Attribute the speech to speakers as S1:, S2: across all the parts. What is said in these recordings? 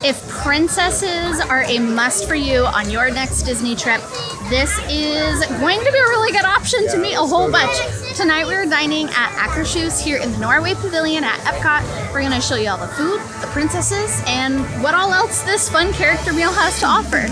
S1: If princesses are a must for you on your next Disney trip, this is going to be a really good option to meet a whole bunch. Tonight we're dining at Akershus here in the Norway Pavilion at EPCOT. We're going to show you all the food, the princesses, and what all else this fun character meal has to offer.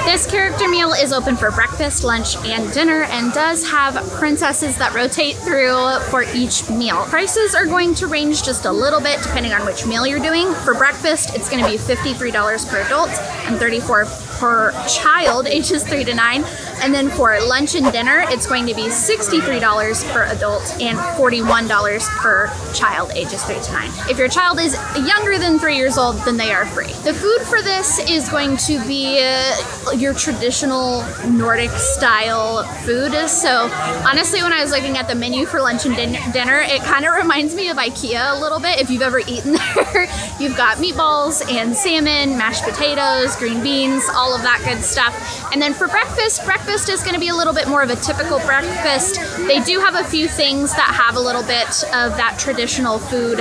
S1: This character meal is open for breakfast, lunch, and dinner, and does have princesses that rotate through for each meal. Prices are going to range just a little bit depending on which meal you're doing. For breakfast, it's going to be $53 per adult and $34 per child ages 3 to 9. And then for lunch and dinner, it's going to be $63 per adult and $41 per child ages 3 to 9. If your child is younger than 3 years old, then they are free. The food for this is going to be your traditional Nordic style food. So honestly, when I was looking at the menu for lunch and dinner, it kind of reminds me of IKEA a little bit. If you've ever eaten there, you've got meatballs and salmon, mashed potatoes, green beans, all of that good stuff. And then for breakfast is going to be a little bit more of a typical breakfast. They do have a few things that have a little bit of that traditional food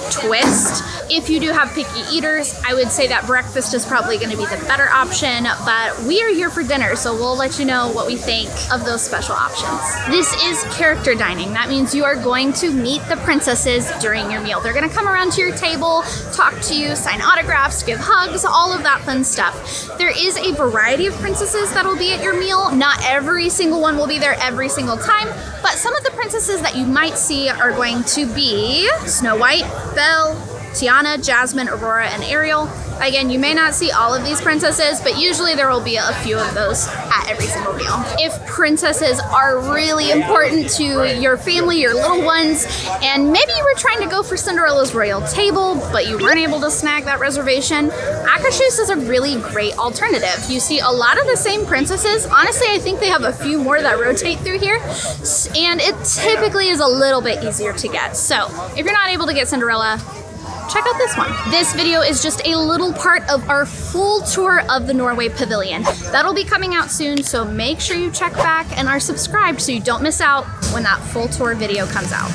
S1: twist. If you do have picky eaters, I would say that breakfast is probably going to be the better option, but we are here for dinner, so we'll let you know what we think of those special options. This is character dining. That means you are going to meet the princesses during your meal. They're going to come around to your table, talk to you, sign autographs, give hugs, all of that fun stuff. There is a variety of princesses that will be at your meal. Not every single one will be there every single time, but some of the princesses that you might see are going to be Snow White, Belle, Tiana, Jasmine, Aurora, and Ariel. Again, you may not see all of these princesses, but usually there will be a few of those at every single meal. If princesses are really important to your family, your little ones, and maybe you were trying to go for Cinderella's royal table, but you weren't able to snag that reservation, Akershus is a really great alternative. You see a lot of the same princesses. Honestly, I think they have a few more that rotate through here, and it typically is a little bit easier to get. So if you're not able to get Cinderella, check out this one. This video is just a little part of our full tour of the Norway Pavilion. That'll be coming out soon, so make sure you check back and are subscribed so you don't miss out when that full tour video comes out.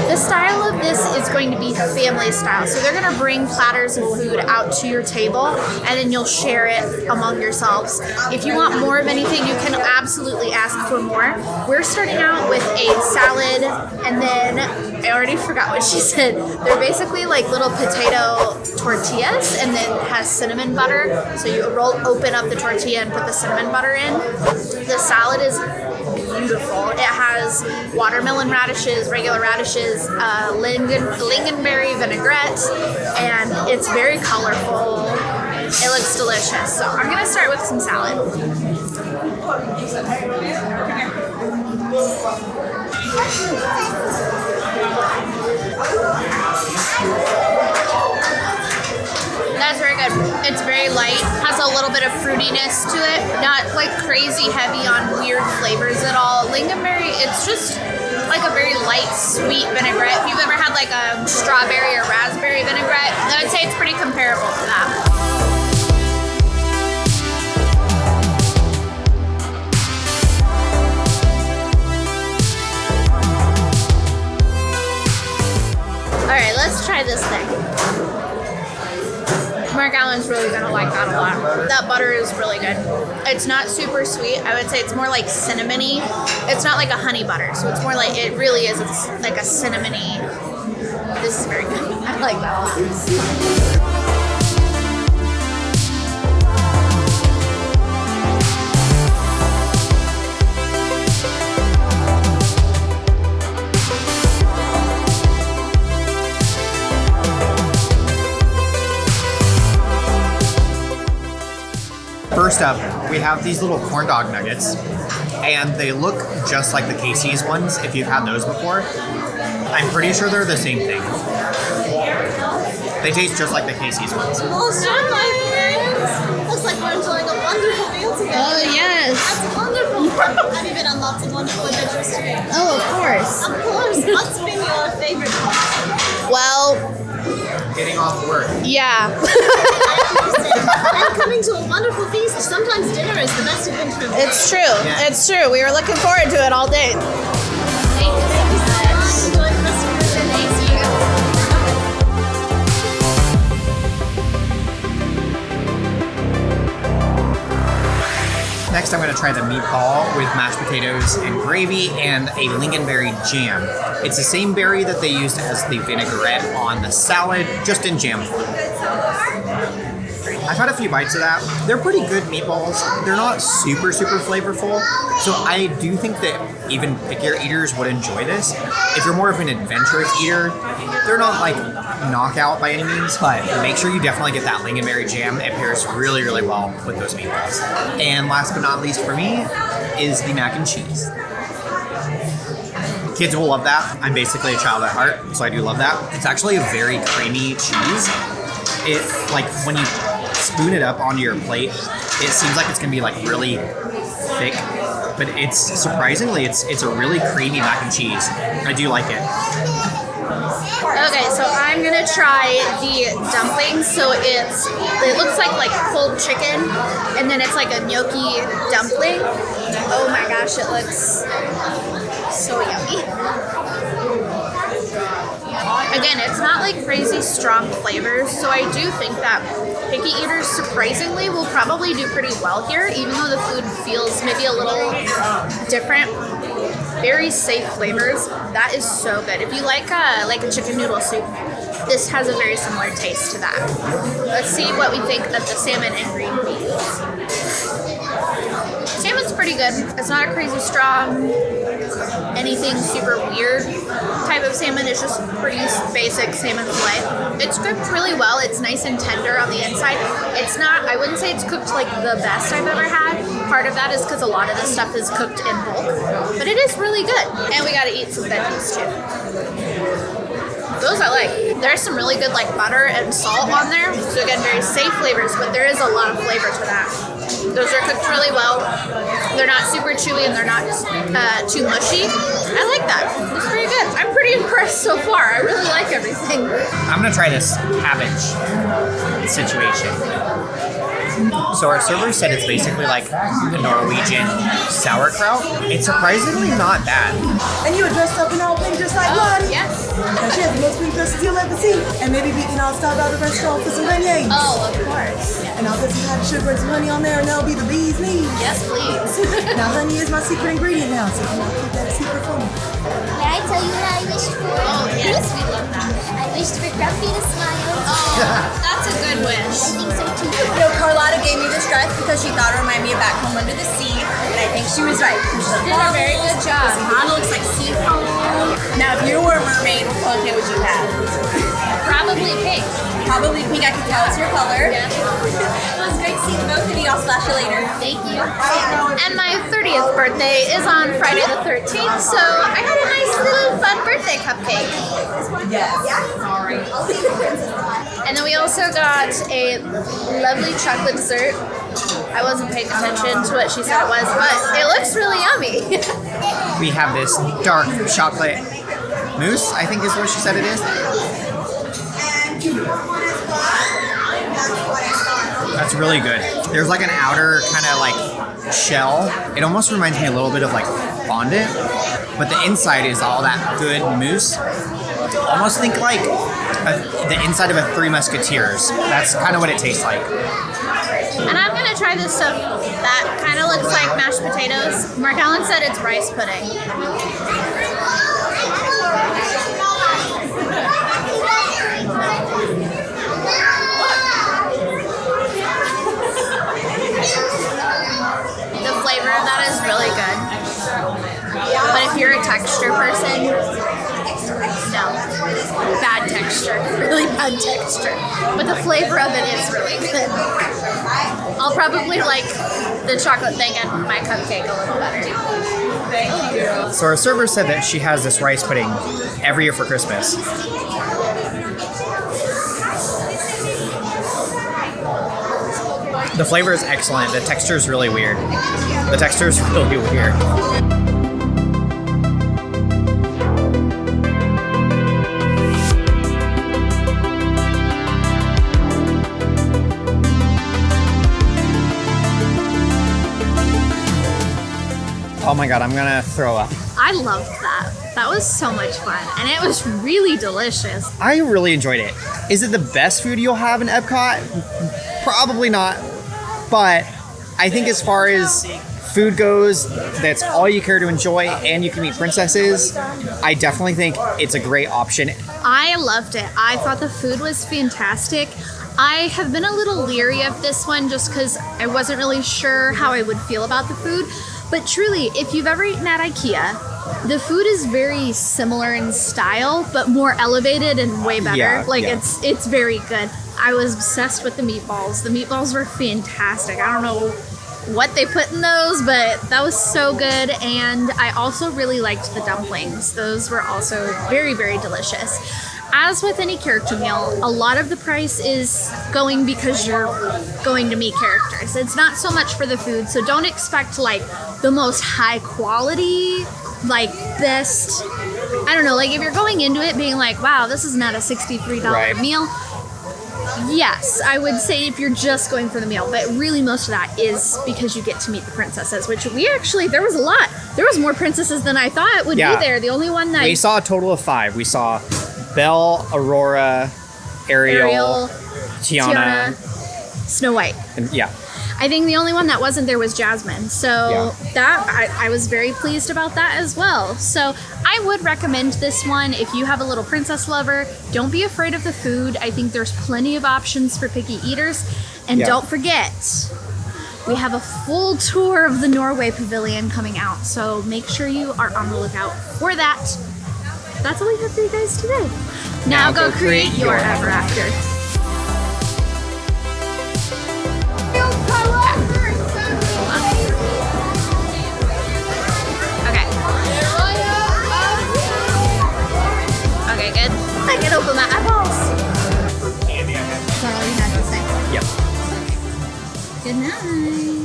S1: The style of this is going to be family style. So they're going to bring platters of food out to your table and then you'll share it among yourselves. If you want more of anything, you can absolutely ask for more. We're starting out with a salad, and then I already forgot what she said. They're basically like little potato tortillas, and then has cinnamon butter. So you open up the tortilla and put the cinnamon butter in. The salad is beautiful. It has watermelon radishes, regular radishes, lingonberry vinaigrette, and it's very colorful. It looks delicious. So I'm gonna start with some salad. That's very good. It's very light, has a little bit of fruitiness to it, not like crazy heavy on weird flavors at all. Lingonberry, it's just like a very light, sweet vinaigrette. If you've ever had like a strawberry or raspberry vinaigrette, I would say it's pretty comparable to that. All right, let's try this thing. Mark Allen's really gonna like that a lot. That butter is really good. It's not super sweet. I would say it's more like cinnamony. It's not like a honey butter, so it's more like, it really is. It's like a cinnamony. This is very good. I like that a lot.
S2: First up, we have these little corn dog nuggets, and they look just like the Casey's ones, if you've had those before. I'm pretty sure they're the same thing. They taste just like the Casey's ones.
S3: Well done, my friends. Looks like we're enjoying a wonderful meal together.
S1: Oh, yes.
S3: That's wonderful. Have you been on lots of wonderful adventures today?
S1: Oh, of course.
S3: Of course. What's been your favorite part?
S1: Well,
S2: Getting off work.
S1: yeah.
S3: And coming to a wonderful feast. Sometimes dinner is the best adventure of the day.
S1: It's true.
S2: Yeah.
S1: It's true. We were looking forward to it all day.
S3: Thank you so much. Enjoy the rest of your day. Thank you.
S2: Next, I'm going to try the meatball with mashed potatoes and gravy and a lingonberry jam. It's the same berry that they used as the vinaigrette on the salad, just in jam form. I've had a few bites of that. They're pretty good meatballs. They're not super flavorful. So I do think that even pickier eaters would enjoy this. If you're more of an adventurous eater, they're not like knockout by any means, but make sure you definitely get that lingonberry jam. It pairs really well with those meatballs. And last but not least for me is the mac and cheese. Kids will love that. I'm basically a child at heart, so I do love that. It's actually a very creamy cheese. It, like, when you spoon it up onto your plate, it seems like it's gonna be like really thick, but it's surprisingly, it's a really creamy mac and cheese. I do like it.
S1: Okay, so I'm gonna try the dumplings. So it looks like pulled chicken, and then it's like a gnocchi dumpling. Oh my gosh, it looks so yummy. Again, it's not like crazy strong flavors, so I do think that picky eaters surprisingly will probably do pretty well here, even though the food feels maybe a little different. Very safe flavors. That is so good. If you like a chicken noodle soup, this has a very similar taste to that. Let's see what we think of the salmon and green beans. Salmon's pretty good. It's not a crazy strong, anything super weird type of salmon. It's just pretty basic salmon fillet. It's cooked really well. It's nice and tender on the inside. It's not, I wouldn't say it's cooked like the best I've ever had. Part of that is because a lot of this stuff is cooked in bulk, but it is really good. And we gotta eat some veggies too. Those I like. There's some really good like butter and salt on there. So again, very safe flavors, but there is a lot of flavor to that. Those are cooked really well. They're not super chewy and they're not too mushy. I like that. It's pretty good. I'm pretty impressed so far. I really like everything.
S2: I'm gonna try this cabbage situation. So our server said it's basically like the Norwegian sauerkraut. It's surprisingly not bad.
S4: And you were dressed up in all pink just like Lottie.
S1: Yes.
S4: And she has the most pink dresses you'll ever see. And maybe we can all stop by the restaurant for some beignets.
S1: Oh, of course.
S4: And I'll put some powdered sugar and some honey on there and that'll be the bee's knees.
S1: Yes, please.
S4: Now honey is my secret ingredient now, so you can keep that a secret for me.
S3: May I tell you what I wished for?
S1: Oh, yes, we love that.
S3: I wished for Grumpy to smile.
S1: Oh, that's a good wish.
S3: I think so too.
S5: You know, Carlotta gave me this dress because she thought it reminded me of Back Home Under the Sea, and I think she was right.
S1: You did a very good job.
S5: Hana looks like seafoam. Now, if you were a mermaid, what color would you have?
S1: Probably pink.
S5: Probably pink. I can tell it's your color.
S1: Yeah.
S5: It was great seeing both of you. I'll splash you later.
S1: Thank you. And my 30th birthday is on Friday the 13th, so I got a nice little fun birthday cupcake.
S5: Yes.
S1: And then we also got a lovely chocolate dessert. I wasn't paying attention to what she said it was, but it looks really yummy.
S2: We have this dark chocolate mousse, I think is what she said it is. That's really good. There's like an outer kind of like shell. It almost reminds me a little bit of like fondant, but the inside is all that good mousse. Almost think like the inside of a Three Musketeers. That's kind of what it tastes like.
S1: And I'm gonna try this stuff that kind of looks like mashed potatoes. Mark Allen said it's rice pudding. The flavor of that is really good. But if you're a texture person, no. Bad texture. Really bad texture. But the flavor of it is really good. I'll probably like the chocolate thing and my cupcake a little better.
S2: So our server said that she has this rice pudding every year for Christmas. The flavor is excellent. The texture is really weird. The texture is really weird. Oh my god, I'm gonna throw up.
S1: I loved that. That was so much fun, and it was really delicious.
S2: I really enjoyed it. Is it the best food you'll have in Epcot? Probably not. But I think as far as food goes, that's all you care to enjoy, and you can meet princesses. I definitely think it's a great option.
S1: I loved it. I thought the food was fantastic. I have been a little leery of this one just because I wasn't really sure how I would feel about the food. But truly, if you've ever eaten at IKEA, the food is very similar in style, but more elevated and way better.
S2: Yeah,
S1: it's very good. I was obsessed with the meatballs. The meatballs were fantastic. I don't know what they put in those, but that was so good. And I also really liked the dumplings. Those were also very, very delicious. As with any character meal, a lot of the price is going because you're going to meet characters. It's not so much for the food, so don't expect like the most high quality, like best, I don't know, like if you're going into it being like, wow, this is not a $63 meal. Yes, I would say if you're just going for the meal, but really most of that is because you get to meet the princesses, which there was a lot. There was more princesses than I thought would be there. The only one that...
S2: We saw a total of 5. We saw Belle, Aurora, Ariel, Tiana,
S1: Snow White.
S2: And yeah.
S1: I think the only one that wasn't there was Jasmine. So that I was very pleased about that as well. So I would recommend this one if you have a little princess lover. Don't be afraid of the food. I think there's plenty of options for picky eaters. And don't forget, we have a full tour of the Norway Pavilion coming out. So make sure you are on the lookout for that. That's all we have for you guys today. Now go create your ever after. Okay, good. I can open my eyeballs. Is that all you had to say?
S2: Yep.
S1: Good night.